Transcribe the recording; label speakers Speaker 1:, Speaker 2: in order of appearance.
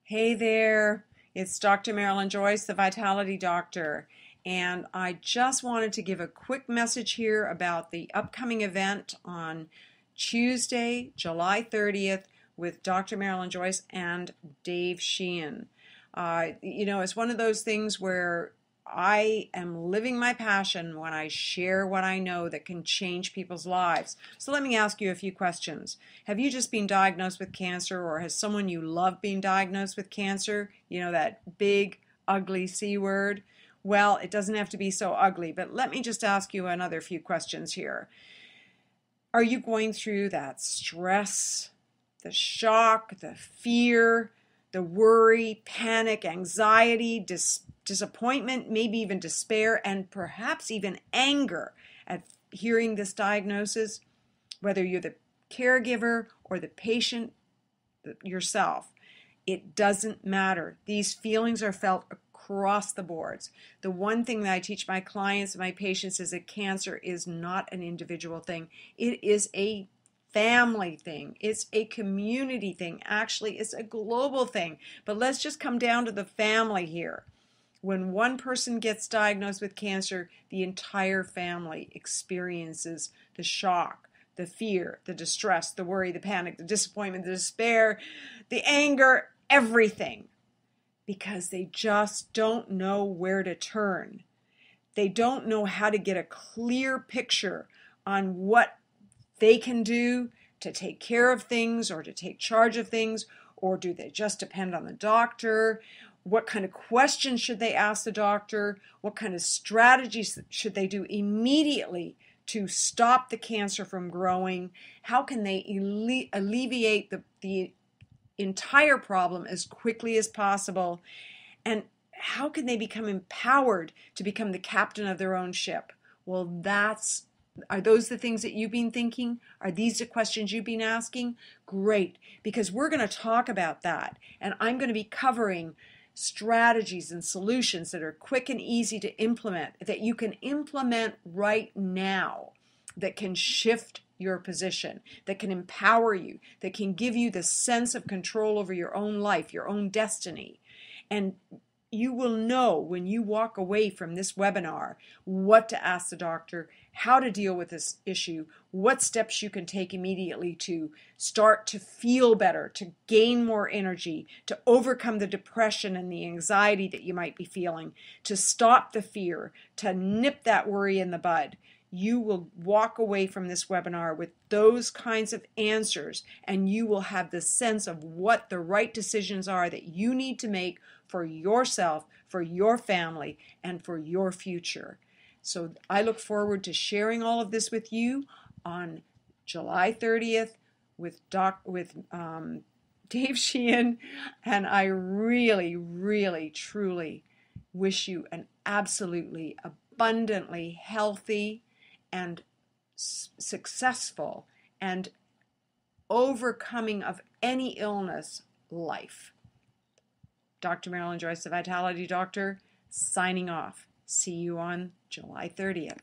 Speaker 1: Hey there, it's Dr. Marilyn Joyce, the Vitality Doctor, and I just wanted to give a quick message here about the upcoming event on Tuesday, July 30th with Dr. Marilyn Joyce and Dave Sheahan. It's one of those things where I am living my passion when I share what I know that can change people's lives. So let me ask you a few questions. Have you just been diagnosed with cancer, or has someone you love been diagnosed with cancer? You know, that big, ugly C word? Well, it doesn't have to be so ugly, but let me just ask you another few questions here. Are you going through that stress, the shock, the fear, the worry, panic, anxiety, disappointment, maybe even despair, and perhaps even anger at hearing this diagnosis? Whether you're the caregiver or the patient yourself, it doesn't matter. These feelings are felt across the boards. The one thing that I teach my clients and my patients is that cancer is not an individual thing. It is a family thing. It's a community thing. Actually, it's a global thing. But let's just come down to the family here. When one person gets diagnosed with cancer, the entire family experiences the shock, the fear, the distress, the worry, the panic, the disappointment, the despair, the anger, everything. Because they just don't know where to turn. They don't know how to get a clear picture on what they can do to take care of things or to take charge of things, or do they just depend on the doctor? What kind of questions should they ask the doctor? What kind of strategies should they do immediately to stop the cancer from growing? How can they alleviate the entire problem as quickly as possible? And how can they become empowered to become the captain of their own ship? Well, are those the things that you've been thinking? Are these the questions you've been asking? Great, because we're going to talk about that. And I'm going to be covering strategies and solutions that are quick and easy to implement, that you can implement right now, that can shift your position, that can empower you, that can give you the sense of control over your own life, your own destiny. And you will know when you walk away from this webinar what to ask the doctor, how to deal with this issue, what steps you can take immediately to start to feel better, to gain more energy, to overcome the depression and the anxiety that you might be feeling, to stop the fear, to nip that worry in the bud. You will walk away from this webinar with those kinds of answers, and you will have the sense of what the right decisions are that you need to make for yourself, for your family, and for your future. So I look forward to sharing all of this with you on July 30th with Dave Sheahan, and I really, really, truly wish you an absolutely abundantly healthy and successful and overcoming of any illness life. Dr. Marilyn Joyce, the Vitality Doctor, signing off. See you on July 30th.